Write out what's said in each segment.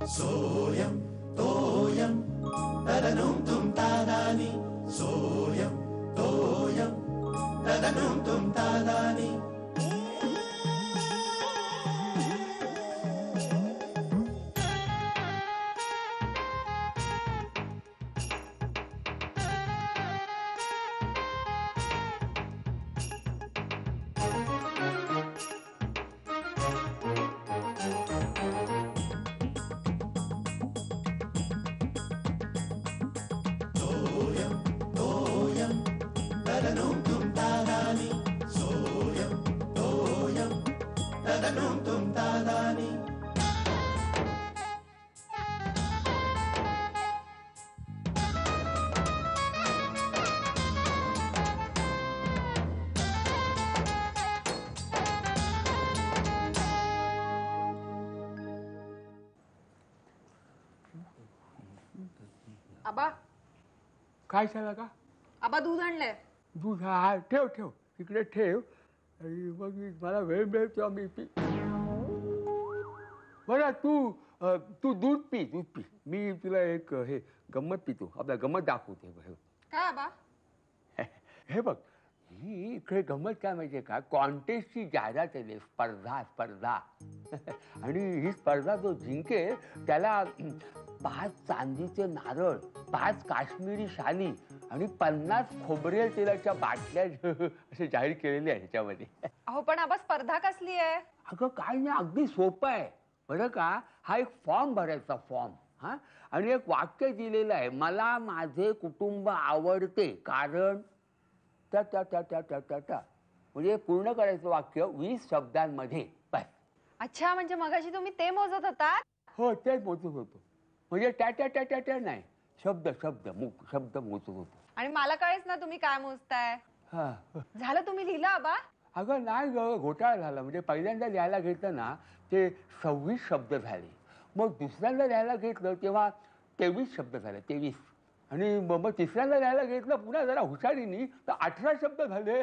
सोयम तोयम तदनुम तुम तादानी सोयम तोयम तदनुम तुम तादानी आबा काय झालं का? आबा दूध आणलंय. दूध हा ठेव ठेव तिकडे ठेव आणि मग मला वेळ मिळेल तेव्हा मी पी. बरं तू दूध पी. मी तुला एक हे गंमत पितो. आपल्या गंमत दाखवते. काय आबा? हे बघ ही इकडे गंमत काय माहितीये का? कॉन्टेस्टची जाहिरात आहे. स्पर्धा आणि ही स्पर्धा जो जिंकेल त्याला 5 चांदीचे नारळ, 5 काश्मीरी शाली आणि 50 खोबरेल तेलाच्या बाटल्या असे जाहीर केलेले आहे ह्याच्यामध्ये. अहो पण आबा स्पर्धा कसली आहे? अगं काय नाही, अगदी सोपं आहे बरं का. हा एक फॉर्म भरायचा फॉर्म. हा आणि एक वाक्य दिलेलं आहे, मला माझे कुटुंब आवडते कारण त्या त्या त्या त्या त्या त्या त्या म्हणजे पूर्ण करायचं वाक्य 20 शब्दांमध्ये. बस. अच्छा, म्हणजे मगाशी तुम्ही ते मोजत होतात? हो तेच मोजत होतो. म्हणजे त्या त्या त्या त्या त्या नाही, शब्द मोजत होतो. आणि मला कळेच ना तुम्ही काय मोजताय. झालं तुम्ही लिहिलं आबा? अगं नाही ग, घोटाळा झाला. म्हणजे पहिल्यांदा लिहायला घेतलं ना ते 26 शब्द झाले. मग दुसऱ्यांदा लिहायला घेतलं तेव्हा 23 शब्द झाले. 23. आणि मग तिसऱ्यांदा लिहायला घेतलं पुन्हा जरा हुशारीनी तर 18 शब्द झाले.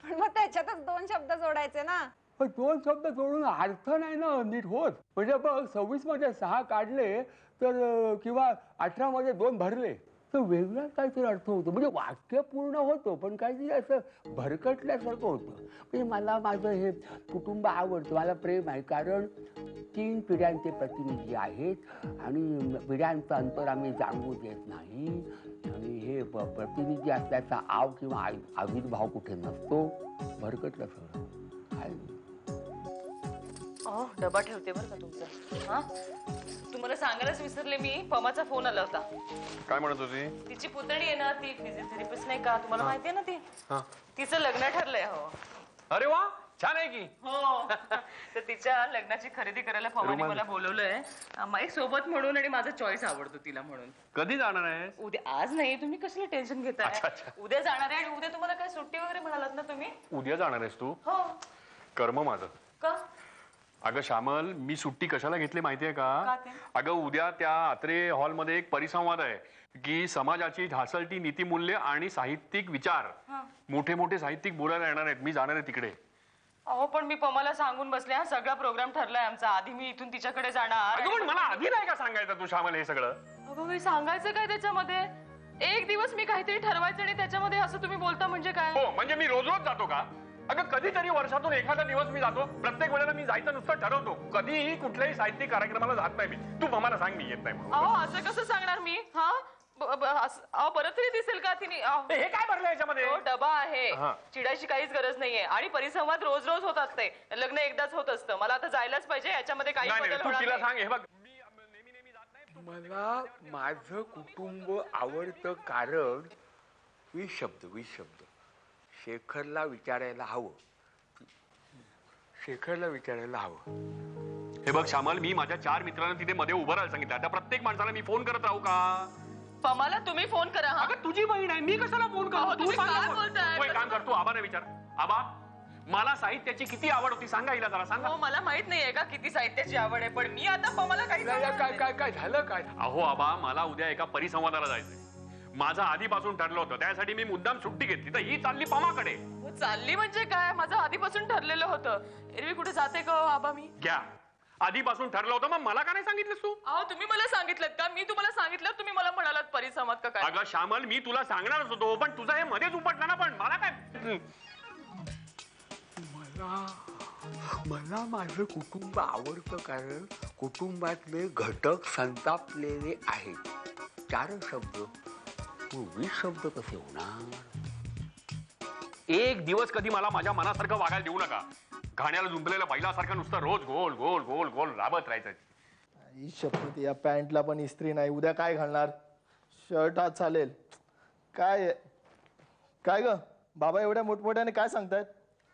पण मग त्याच्यातच 2 शब्द जोडायचे ना. पण 2 शब्द जोडून अर्थ नाही ना नीट होत. म्हणजे बघ 26 मध्ये 6 काढले तर किंवा 18 मध्ये 2 भरले तर वेगळाच काहीतरी अर्थ होतो. म्हणजे वाक्य पूर्ण होतो पण काहीतरी असं भरकटल्यासारखं होतं. म्हणजे मला माझं हे कुटुंब आवडतं, मला प्रेम आहे कारण 3 पिढ्यांचे प्रतिनिधी आहेत आणि पिढ्यांचं अंतर आम्ही जाणवू देत नाही आणि हे प्रतिनिधी असल्याचा आव किंवा आविर्भाव कुठे नसतो. भरकटलं सगळं. काय डबा ठेवते बरं का तुमचा. हा तुम्हाला सांगायलाच विसरले मी, पमाचा फोन आला होता. काय म्हणत होती? तिची पुतणी आहे ना, ती फिजिओथेरपिस्ट नाही का, तुम्हाला माहिती आहे ना ती. तिचं लग्न ठरलंय. हो. अरे वा, छान आहे की. हो. तर तिच्या लग्नाची खरेदी करायला पमाने मला बोलवलंय. एक सोबत म्हणून आणि माझा चॉईस आवडतो तिला म्हणून. कधी जाणार आहे? उद्या. आज नाही, तुम्ही कसले टेन्शन घेताय. उद्या जाणार आहे. आणि उद्या तुम्हाला काय सुट्टी वगैरे म्हणालात ना तुम्ही? उद्या जाणार आहेस तू? हो. कर्म माझं. का? अगं श्यामल, मी सुट्टी कशाला घेतली माहितीये का? अगं उद्या त्या अत्रे हॉलमध्ये एक परिसंवाद आहे की समाजाची ढासळती नीतिमूल्य आणि साहित्यिक विचार. मोठे मोठे साहित्यिक बोलायला येणार आहेत. मी जाणार आहे तिकडे. अहो पण मी पमाला सांगून बसले, हा सगळा प्रोग्राम ठरलाय आमचा. आधी मी इथून तिच्याकडे जाणार. अगं पण मला आधी नाही का सांगायचं तू श्यामल हे सगळं? अगं मी सांगायचं काय त्याच्यामध्ये? एक दिवस मी काहीतरी ठरवायचं आणि त्याच्यामध्ये असं तुम्ही बोलता म्हणजे काय? हो म्हणजे मी रोज रोज जातो का? अगं कधीतरी वर्षातून एखादा दिवस मी जातो. प्रत्येक वेळेला मी जायचं नुसतं ठरवतो. कधीही कुठल्याही साहित्यिक कार्यक्रमाला जात नाही मी. तू मला सांग मी येत नाही म्हणून. अहो असं कसं सांगणार मी? हा परत तरी दिसेल का तिने? हे काय भरलं याच्यामध्ये? डबा आहे. चिडायची काहीच गरज नाहीये. आणि परिसंवाद रोज रोज होत असते. लग्न एकदाच होत असतं. मला आता जायलाच पाहिजे. याच्यामध्ये काही बदल होणार तिला सांग. हे बघ मी नेहमी जात नाही. मला माझं कुटुंब आवडतं कारण 20 शब्द. शेखरला विचारायला हवं. हे बघ श्यामल, मी माझ्या 4 मित्रांना तिथे मध्ये उभं राहायला सांगितलं. त्या प्रत्येक माणसाला मी फोन करत राहू का? पमाला तुम्ही फोन करा. अगं तुझी बहीण आहे, मी कशाला फोन करू? तू सांग. काम कर, तू आबाने विचार. आबा, मला साहित्याची किती आवड होती सांगा हिला जरा सांगा. मला माहित नाहीये का किती साहित्याची आवड आहे, पण मी आता पमाला काही काय झालं काय? अहो आबा, मला उद्या एका परिसंवादाला जायचंय. माझं आधीपासून ठरलं होतं, त्यासाठी मी मुद्दाम सुट्टी घेतली, तर ही चालली पमाकडे. चालली म्हणजे काय? माझं आधीपासून ठरलेलं होतं. एरवी कुठे जाते का आबा मी? घ्या, आधीपासून ठरलं होतं, मग मला का नाही सांगितलंस तू? अहो तुम्ही मला सांगितलं का? मी तुम्हाला सांगितलं, तुम्ही मला म्हणालात परिसंवाद का काय? अगं श्यामल, मी तुला सांगणारच होतो, पण तुझा हे मध्येच उपटला ना. पण मला काय, मला माझं कुटुंब आवडतं, कारण कुटुंबातले घटक संतापलेले आहेत. 4 शब्द, 20 शब्द कसे होणार? एक दिवस कधी मला माझ्या मनासारखं वागायला देऊ नका. घाण्याला जुंपलेल्या बैलासारखं नुसतं रोज गोल गोल गोल गोल राबत राहायचं. ही शपथ, या पॅन्टला पण इस्त्री नाही. उद्या काय घालणार? शर्ट हा चालेल. काय काय ग बाबा, एवढ्या मोठमोठ्याने काय सांगतायत?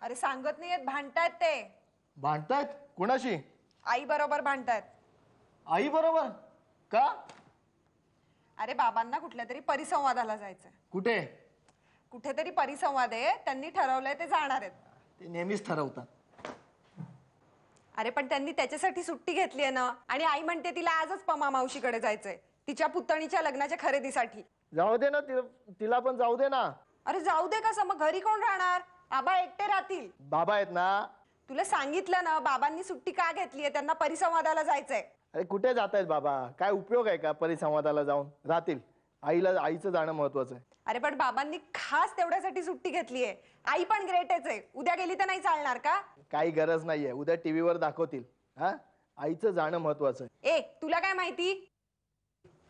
अरे सांगत नाहीयेत, भांडतायत ते. भांडतायत? कुणाशी? आई बरोबर भांडतायत. आई बरोबर? का? अरे बाबांना कुठल्या तरी परिसंवादाला जायचंय. कुठे? कुठेतरी परिसंवाद आहे, त्यांनी ठरवलंय ते जाणार आहेत. ते नेहमीच ठरवतात. अरे पण त्यांनी त्याच्यासाठी सुट्टी घेतली आहे ना. आणि आई म्हणते तिला आजच पमा मावशीकडे जायचंय, तिच्या पुतणीच्या लग्नाच्या खरेदीसाठी. जाऊ दे ना, तिला पण जाऊ दे ना. अरे जाऊ दे कसं? मग घरी कोण राहणार? आबा एकटे राहतील. बाबा आहेत ना. तुला सांगितलं ना, बाबांनी सुट्टी का घेतलीये? त्यांना परिसंवादाला जायचंय. अरे कुठे जात आहेत बाबा? काय उपयोग आहे का परिसंवादाला जाऊन? राहतील. आईचं जाणं महत्वाचं आहे. अरे पण बाबांनी खास तेवढ्यासाठी सुट्टी घेतलीये. आई पण ग्रेटच आहे. उद्या गेली तर नाही चालणार का? काही गरज नाहीये, उद्या टीव्हीवर दाखवतील. हा, आईचं जाणं महत्वाचं आहे. ए तुला काय माहिती?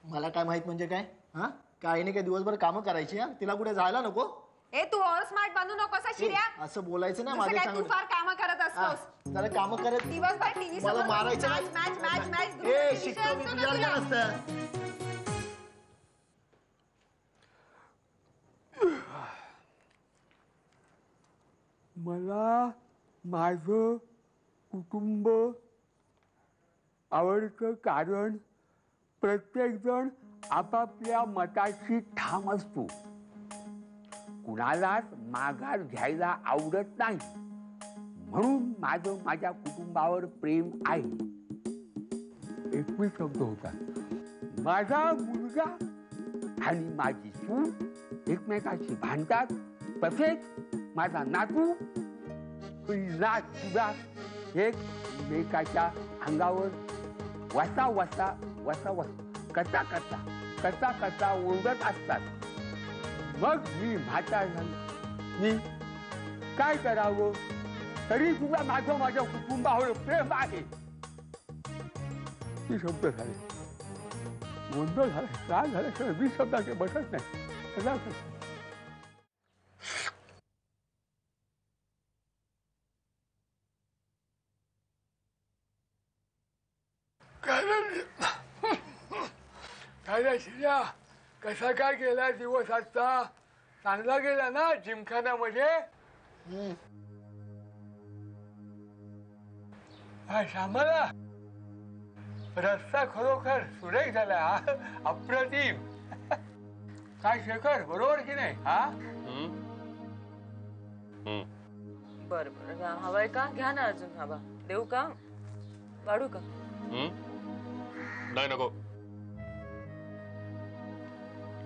मला काय माहित म्हणजे काय? हा, काय आईने काय दिवसभर कामं करायची? हा, तिला कुठे जायला नको? ए तू ओव्हर स्मार्ट बनू नकोस शिर्या. असं बोलायचं नाही जसं माझ्या काय तू सांगून. फार कामं करत असतोस. जरा कामं करत दिवसभर टीव्ही मला समोर मारायचं मॅच नाही. मॅच मॅच मॅच ए शिकतो मी तुझ्यासारखं नसतं. मला माझं कुटुंब आवडतं, कारण प्रत्येकजण आपापल्या मताशी ठाम असतो. कुणालाच माघार घ्यायला आवडत नाही. म्हणून माझं माझ्या कुटुंबावर प्रेम आहे. 21 शब्द होता. माझा मुलगा आणि माझी सून एकमेकाशी भांडतात, तसेच माझा नातू नात सुद्धा एकमेकाच्या अंगावर वसा वसा वसा वसा करता करता करता करता ओरडत असतात. मग मी म्हातार झालो. मी काय करावं? तरी सुद्धा माझ्या कुटुंबावर प्रेम आहे. ती शब्द झाले, गोंधळ झाला, काय झालं? 20 शब्दाचे बसत नाही. काय शिर्या, कसा काय गेला दिवस आजचा? चांगला गेला ना जिमखान्यामध्ये? हा श्यामला, रस्ता खरोखर सुरेख झाला. अप्रतिम. काय शेखर, बरोबर की नाही? हा बर बर, हवाय का? घ्या ना अजून. हवा देऊ का? वाढू का? नाही नको,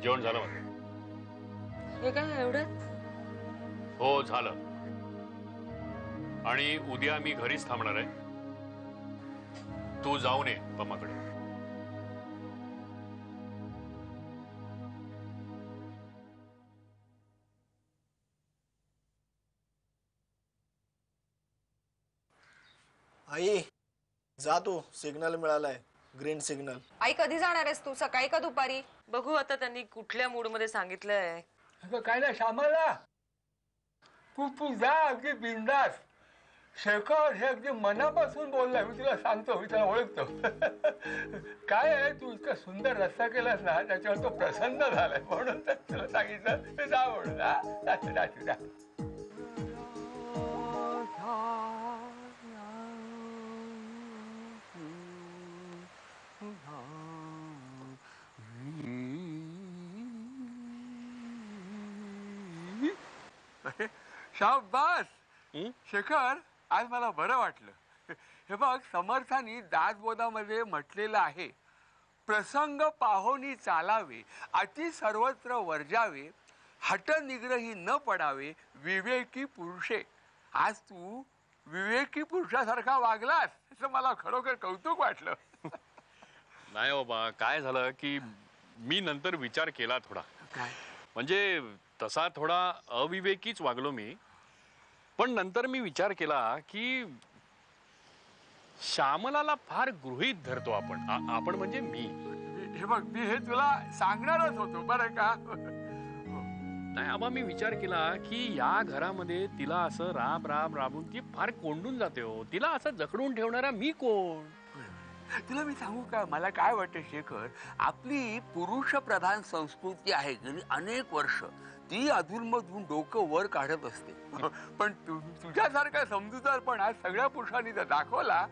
जेवण झालं माझं. हे काय एवढं? हो झालं. आणि उद्या मी घरीच थांबणार आहे. तू जाऊन ये पम्माकडे. आई जा, तू सिग्नल मिळालाय, ग्रीन सिग्नल. आई कधी जाणार आहेस तू? सकाळी का दुपारी? बघू आता त्यांनी कुठल्या मूड मध्ये सांगितलंय. काय नाही श्यामला, तू जा अगदी बिंदास. शेखर हे अगदी मनापासून बोललाय. मी तुला सांगतो, मी त्याला ओळखतो. काय आहे, तू इतका सुंदर रस्ता केलास ना, त्याच्यावर तो प्रसन्न झालाय. म्हणून तुला सांगितलं जा म्हणून. जा. शाबास शेखर, आज मला बरं वाटलं. हे बघ, समर्थांनी दासबोधामध्ये म्हटलेलं आहे, प्रसंग पाहोनी चालावे, अति सर्वत्र वर्जावे, हट निग्रही न पडावे, विवेकी पुरुषे. आज तू विवेकी पुरुषासारखा वागलास असं मला खरोखर कौतुक वाटलं. नाही बाबा, काय झालं की मी नंतर विचार केला थोडा. काय? म्हणजे तसा थोडा अविवेकीच वागलो मी, पण नंतर मी विचार केला की श्यामलाला फार गृहीत धरतो आपण. आपण म्हणजे मी. हे बघ, मी हे तुला सांगणारच होतो बरं का. नाही आबा, मी विचार केला की या घरामध्ये तिला असं राबून ती फार कोंडून जाते हो. तिला असं जखडून ठेवणारा मी कोण? तुला मी सांगू का, मला काय वाटतं शेखर, आपली पुरुष प्रधान संस्कृती आहे गेली अनेक वर्ष, ती अधूनमधून डोकं वर काढत असते. पण तुझ्यासारखा समजूतदारपणा सगळ्या पुरुषांनी जर दाखवला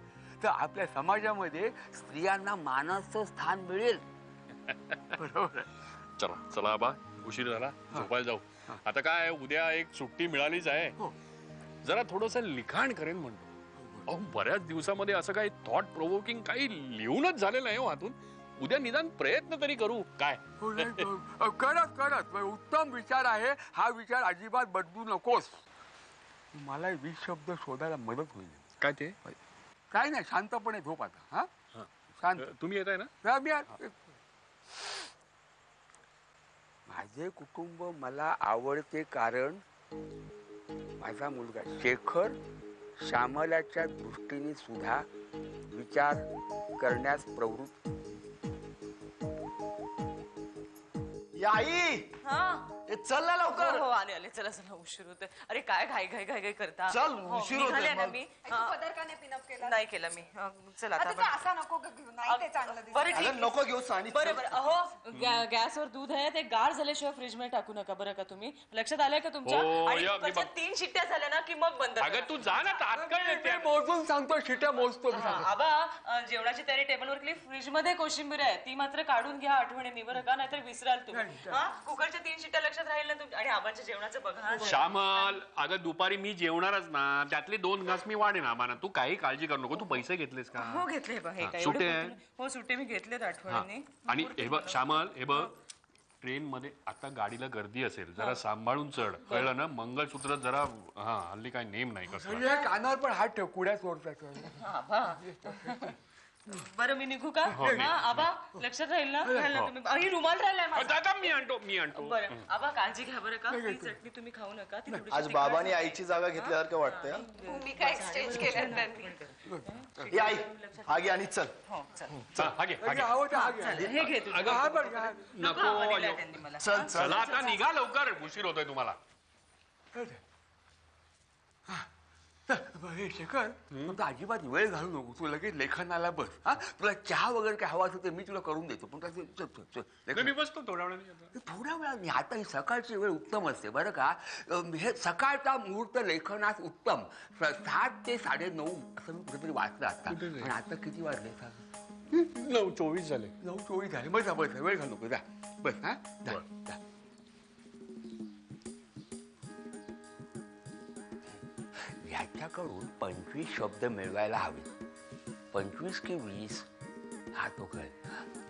तर आपल्या समाजामध्ये स्त्रियांना मानाचं स्थान मिळेल. बरोबर. चला चला आबा, उशीर झाला, झोपायला जाऊ. आता काय, उद्या एक सुट्टी मिळालीच आहे. जरा थोडस लिखाण करेन म्हणतो. अहो, बऱ्याच दिवसामध्ये असं काही थॉट प्रोवोकिंग काही लिहूनच झालेलं नाही हो हातून. उद्या निदान प्रयत्न तरी करू. काय करत उत्तम विचार आहे हा. विचार अजिबात बदलू नकोस. मला 20 शब्द शोधायला मदत होईल. काय ते? काय नाही, शांतपणे झोप आता. हा, शांत. तुम्ही येत आहे ना? माझे कुटुंब मला आवडते कारण माझा मुलगा शेखर श्यामलाच्या दृष्टीने सुद्धा विचार करण्यास प्रवृत्त. आई चल ना लवकर. हो आले चला चला, उशीर होतोय. अरे काय घाई करता. चल, उशीर होतोय निघाले ना मग. मी. पदर का नाही पिनअप केला? नाही केला मी. चला आता आता असा नको ग घेऊ, नाही ते चांगलं दिसत. बरं ठीक. नको घेऊ सानी. बरं अहो, गॅसवर दूध आहे, ते गार झाल्याशिवाय फ्रीज मध्ये टाकू नका बरं का. तुम्ही लक्षात आलंय का तुमच्या? हो, आणि या, मी कुकरच्या 3 शिट्ट्या झाल्या ना की मग बंद अगं तू जा ना, तात्काळ येते. मोजून सांगतो, शिट्या मोजतो. आबा, जेवणाची तयारी टेबलवर केली. फ्रीज मध्ये कोशिंबीर आहे, ती मात्र काढून घ्या आठवणीने बरं का, नाहीतर विसराल तुम्ही. कुकरच्या 3 शिट्ट्या लक्षात राहील ना तुमच्या. आणि आबांच्या जेवणाचं बघा. श्यामल, अगं दुपारी मी जेवणारच ना, त्यातले 2 घास मी वाढेन आम्हाला. तू काही काळजी करू नको. तू पैसे घेतलेस का? हो घेतले बघ. हे काय सुट्टे एवढं आहे? करतो? हो सुट्टे मी घेतलेत आठवणीने. आणि हे बघ श्यामल, हे बघ, ट्रेन मध्ये आता गाडीला गर्दी असेल, जरा सांभाळून चढ, कळलं ना? मंगळसूत्र जरा, हा हल्ली काय नेम नाही कसं. कानावर पण हात ठेव, कुड्या सोडतात. आबा बरं मी निघू का? हा आबा, लक्षात राहील ना? तुम्ही आणि रुमाल राहिलाय माझा. दादा मी आणतो. बरं आबा, काळजी घ्या बरं का. ही चटणी तुम्ही खाऊ नका. ती थोडीशी आज बाबांनी आईची जागा घेतल्यासारखं वाटतंय. भूमिका एक्सचेंज केल्या त्यांनी. ये आई, हा घे आणि चल. हो चल. चल, हा घे, हा घे. हे घे तू. अगं, नको आबा दिलाय अयो. त्यांनी मला. चल चल. चला आता निघा लवकर, उशीर होतोय तुम्हाला. हे शेखर, तुझा अजिबात वेळ घालू नको. तू लगेच लेखनाला बस. हा, तुला चहा वगैरे काय हवा असेल तर मी तुला करून देतो. पण नाही, मी बसतो थोड्या वेळाने. थोड्या वेळाने. आता ही सकाळची वेळ उत्तम असते बरं का. हे सकाळचा मुहूर्त लेखनास उत्तम. 7 ते 9:30 असं मी कुठेतरी वाचलं आता. पण आता किती वाजले? 9:24 झाले. 9:24 झाले. बस बस, वेळ घालू नको. जा बस. हा, जा. याच्याकडून 25 शब्द मिळवायला हवे. 25 की 20 हा तो कळ.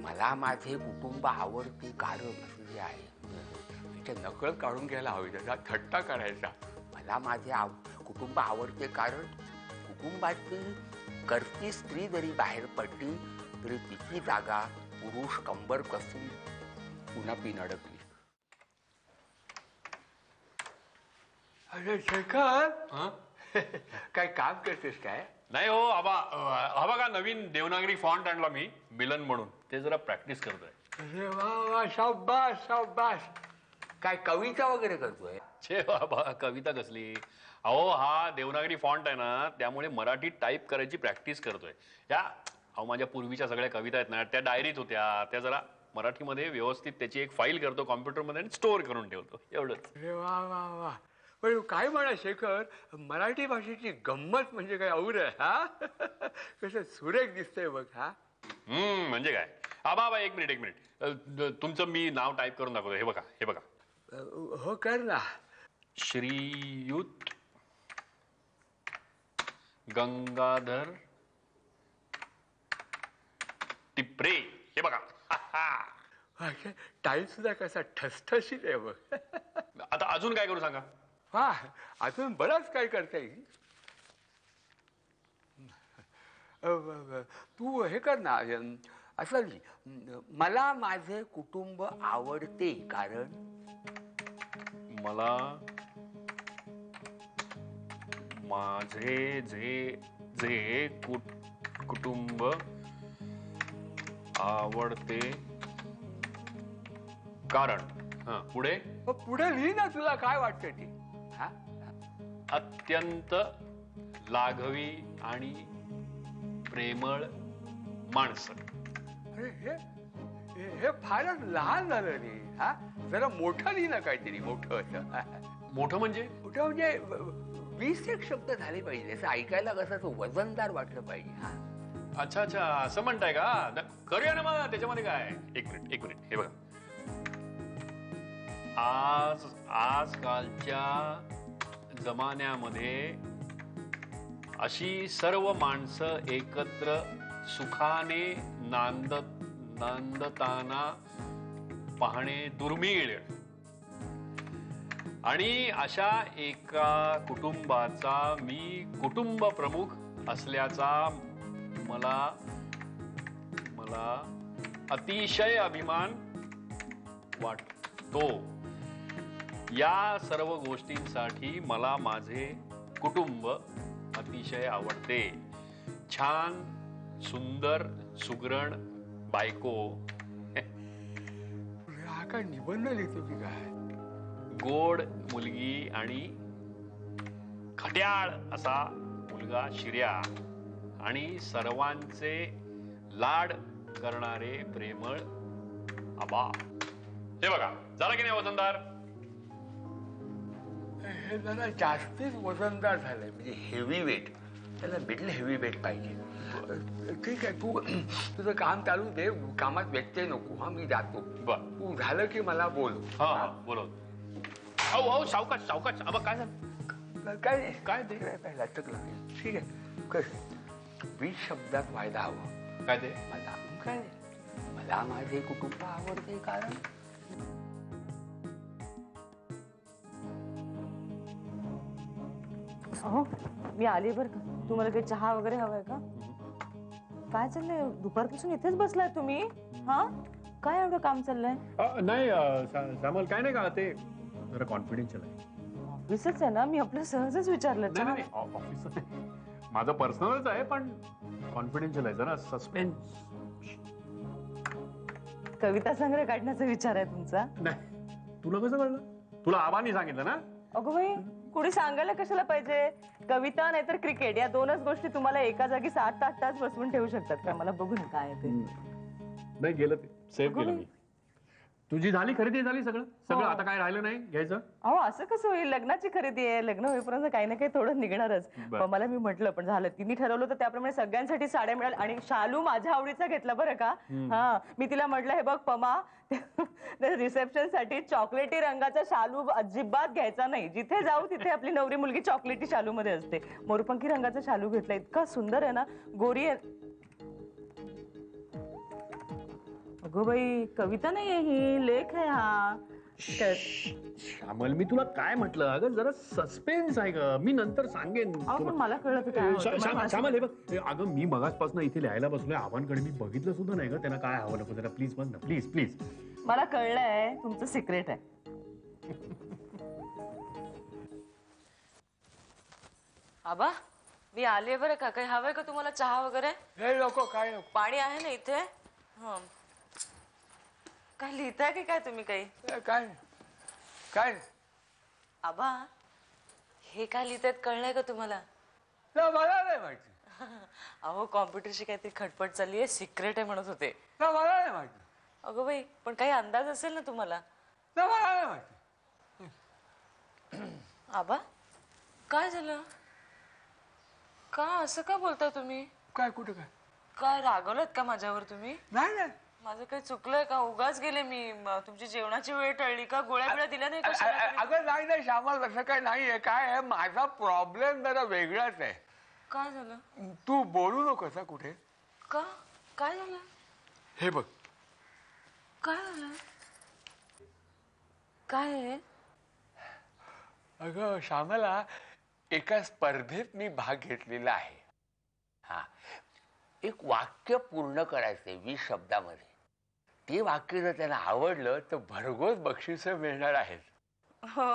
मला माझे कुटुंब आवडते कारण असं जे आहे त्याच्या नकळ काढून घ्यायला हवी. त्याचा थट्टा काढायचा. मला माझे कुटुंब आवडते कारण कुटुंबाची करती स्त्री जरी बाहेर पडली तरी तिची जागा पुरुष कंबर कसून पुन्हा पिन अडकली. अरे शेखर, काय काम करतेस काय? नाही हो आबा, हा बघा नवीन देवनागरी फॉन्ट आणला मी, मिलन म्हणून. ते जरा प्रॅक्टिस करतोय. अरे वा वा, शाबास शाबास. काय कविता वगैरे करतोय? छे बाबा, कविता कसली. अहो, हा देवनागरी फॉन्ट आहे ना, त्यामुळे मराठी टाईप करायची प्रॅक्टिस करतोय. माझ्या पूर्वीच्या सगळ्या कविता आहेत ना, त्या डायरीत होत्या. त्या जरा मराठीमध्ये व्यवस्थित त्याची एक फाईल करतो कॉम्प्युटरमध्ये आणि स्टोअर करून ठेवतो, एवढंच. अरे वा वा वा. पण काय म्हणा शेखर, मराठी भाषेची गंमत म्हणजे काय और आहे. हा, कसं सुरेख दिसतंय बघ. हा, म्हणजे काय. आबा एक मिनिट. तुमचं मी नाव टाईप करून दाखवतो. हे बघा. हो कर ना. श्रीयुत गंगाधर टिपरे. हे बघा, टाईम सुद्धा कसा ठसठशीत आहे बघ. आता अजून काय करू सांगा? हा, अजून बरंच काय करता येईल. तू हे कर ना, असं मला माझे कुटुंब आवडते कारण मला माझे जे जे कुटुंब आवडते कारण. हा, पुढे. पुढे लिही ना, तुला काय वाटतं ते. हा, अत्यंत लाघवी आणि प्रेमळ माणसं. अरे हे फारच लहान झालं रे. हा, जरा मोठं लिही ना काहीतरी. मोठं म्हणजे? मोठं म्हणजे 20 शब्द झाले पाहिजे, असं ऐकायला कसं वजनदार वाटलं पाहिजे. हा, अच्छा अच्छा, असं म्हणताय का? करूया ना मग. त्याच्यामध्ये काय? एक मिनिट हे बघा. आजकालच्या जमान्यामध्ये अशी सर्व माणसं एकत्र सुखाने नांदताना पाहणे दुर्मिळ. आणि अशा एका कुटुंबाचा मी कुटुंब प्रमुख असल्याचा मला अतिशय अभिमान वाटतो. या सर्व गोष्टींसाठी मला माझे कुटुंब अतिशय आवडते. छान, सुंदर, सुगरण बायको. हा काय निबंध लिहितो की काय? गोड मुलगी आणि खट्याळ असा मुलगा शिर्या आणि सर्वांचे लाड करणारे प्रेमळ आबा. हे बघा, झालं की नाही वजनदार? हे जरा जास्तीच वजनदार झालंय, म्हणजे हेवी वेट. त्याला मिडल हेवी वेट पाहिजे. ठीक आहे, तू तुझं काम चालू दे, कामात व्यत्यय नको. हा, मी जातो. बर, तू झालं की मला बोल. हा बोलव. अहो सावकाश. आबा काय झालं? काय ते लटक लागेल. ठीक आहे, कस 20 शब्दात व्हायला हवं. काय ते? मला माझे कुटुंब आवडते कारण. अहो, मी आली बरं का. तुम्हाला काही चहा वगैरे हवाय का? काय चाललंय? दुपारपासून इथेच बसलाय तुम्ही? हा, काय एवढं काम चाललंय? नाही श्यामल, काय नाही का, ते जरा कॉन्फिडेन्शियल आहे. ऑफिसच आहे ना, मी आपलं सहजच विचारलं. नाही ऑफिस माझं पर्सनलच आहे, पण कॉन्फिडेन्शियल आहे. जरा सस्पेन्स. कविता संग्रह काढण्याचा विचार आहे तुमचा? नाही, तुला कसं कळलं? तुला आबांनी सांगितलं ना? अगो बाई, कुणी सांगायला कशाला पाहिजे? कविता नाहीतर क्रिकेट या दोनच गोष्टी तुम्हाला एका जागी 7-8 तास बसवून ठेवू शकतात का? मला बघून काय ते. नाही, गेलं ते. सेव्ह केलं मी. तुझी झाली खरेदी? झाली सगळं. आता काय राहिलं नाही घ्यायचं? अहो, असं कसं होईल? लग्नाची खरेदी आहे. लग्न होईपर्यंत काही ना काही थोडं निघणारच. मला मी म्हटलं, पण झालं. तिने ठरवलं तर त्याप्रमाणे सगळ्यांसाठी साड्या मिळाल. आणि शालू माझ्या आवडीचा घेतला बरं का. हा, मी तिला म्हटलं, हे बघ पमा, रिसेप्शन साठी चॉकलेटी रंगाचा शालू अजिबात घ्यायचा नाही. जिथे जाऊ तिथे आपली नवरी मुलगी चॉकलेटी शालू मध्ये असते. मोरपंखी रंगाचा शालू घेतला. इतका सुंदर आहे ना, गोरी आहे. अगो बाई, कविता नाही आहे ही, लेख आहे हा. श्यामल, मी तुला काय म्हटलं? अगं जरा सस्पेन्स आहे ग, मी नंतर सांगेन. पण मला कळलं की काय होतं. श्यामल, हे बघ, अगं मी मगाचपासून इथे लिहायला बसलोय. आव्हानकडे मी बघितलं सुद्धा नाही ग. त्यांना काय हवं नको जरा प्लीज बघ ना, प्लीज. मला कळलंय तुमचं सिक्रेट आहे. आबा, मी आले बरं का. काही हवंय का तुम्हाला? चहा वगैरे? हे नको, काय नको. पाणी आहे ना इथे? काय लिहिताय की काय तुम्ही? काही काय आबा, हे काय लिहितायत कळलंय का तुम्हाला? मला नाही माहिती. अहो, कॉम्प्युटरची काहीतरी खटपट चालली आहे, सिक्रेट आहे म्हणत होते. मला नाही माहिती. अगो बाई, पण काही अंदाज असेल ना तुम्हाला? मला नाही माहिती. आबा, काय झालं? का असं का बोलताय तुम्ही? काय कुठे काय रागवलत का माझ्यावर तुम्ही? नाही. माझं काही चुकलंय का? उगाच गेले मी. तुमची जेवणाची वेळ टळली का? गोळ्या दिल्या नाही का? अगं नाही श्यामल, तसं काही नाहीये. काय आहे, माझा प्रॉब्लेम जरा वेगळाच आहे. काय झालं? तू बोलू नकोस कुठे. का? काय झालं? हे बघ, काय झालं? काय आहे? अगं श्यामला, एका स्पर्धेत मी भाग घेतलेला आहे. हा, एक वाक्य पूर्ण करायचंय 20 शब्दामध्ये. ते वाक्य जर त्यांना आवडलं तर भरघोस बक्षीस मिळणार आहेत. हो,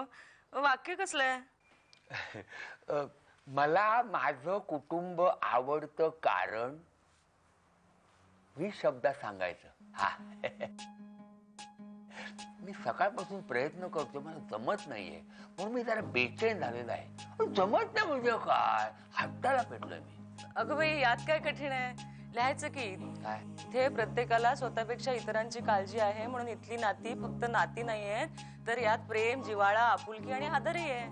वाक्य कसलं आहे? मला माझं कुटुंब आवडतं कारण 20 शब्दात सांगायचं. हा मी सकाळपासून प्रयत्न करतो, मला जमत नाहीये म्हणून मी जरा बेचैन झालेला आहे. जमत नाही म्हणजे काय, हाताला पेटलोय मी. अगं बाई, यात काय कठीण आहे? लिहायचं की काय इथे प्रत्येकाला स्वतःपेक्षा इतरांची काळजी आहे म्हणून इथली नाती फक्त नाती नाहीयेत, तर यात प्रेम, जिव्हाळा, आपुलकी आणि आदरही आहे.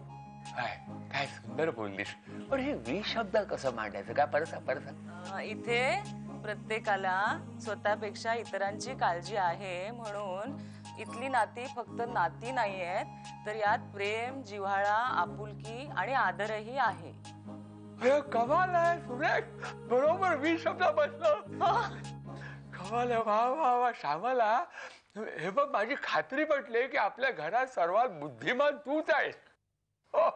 काय काय सुंदर बोललीस. पण हे 20 शब्दात कसं मांडायचं? काय परत सांग. इथे प्रत्येकाला स्वतःपेक्षा इतरांची काळजी आहे म्हणून इथली नाती फक्त नाती नाहीयेत, तर यात प्रेम, जिव्हाळा, आपुलकी आणि आदरही आहे. अरे कमाल आहे सुरेख, बरोबर 20 शब्दात बसलं. कमाल आहे. वा वा वा श्यामला, हे बघ माझी खात्री पटली की आपल्या घरात सर्वात बुद्धिमान तूच आहेस. हो.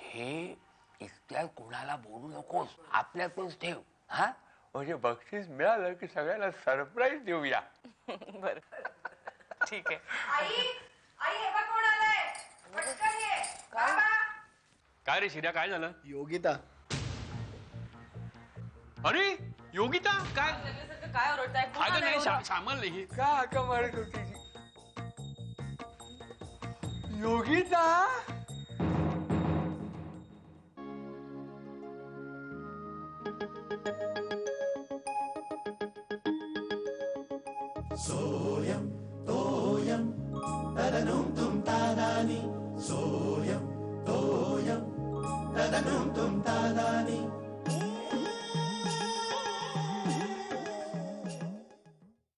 हे इतक्या कोणाला बोलू नकोस, आपल्यातच ठेव. हा, म्हणजे बक्षीस मिळालं की सगळ्यांना सरप्राईज देऊया. बर, ठीक आहे. आई आई हे बघ कोण आलंय, पटकन ये. बाबा. काय रे शिर्या, काय झालं? योगिता, अरे योगिता, काय? काय ओरडताय? कोण अगं आलंय नाही, एवढं? श्यामल ही. का का म्हणत होती ती? योगिता. सोयम तोयम तदनुम तुम तादानी सोयम तोयम तदनुम तुम तादानी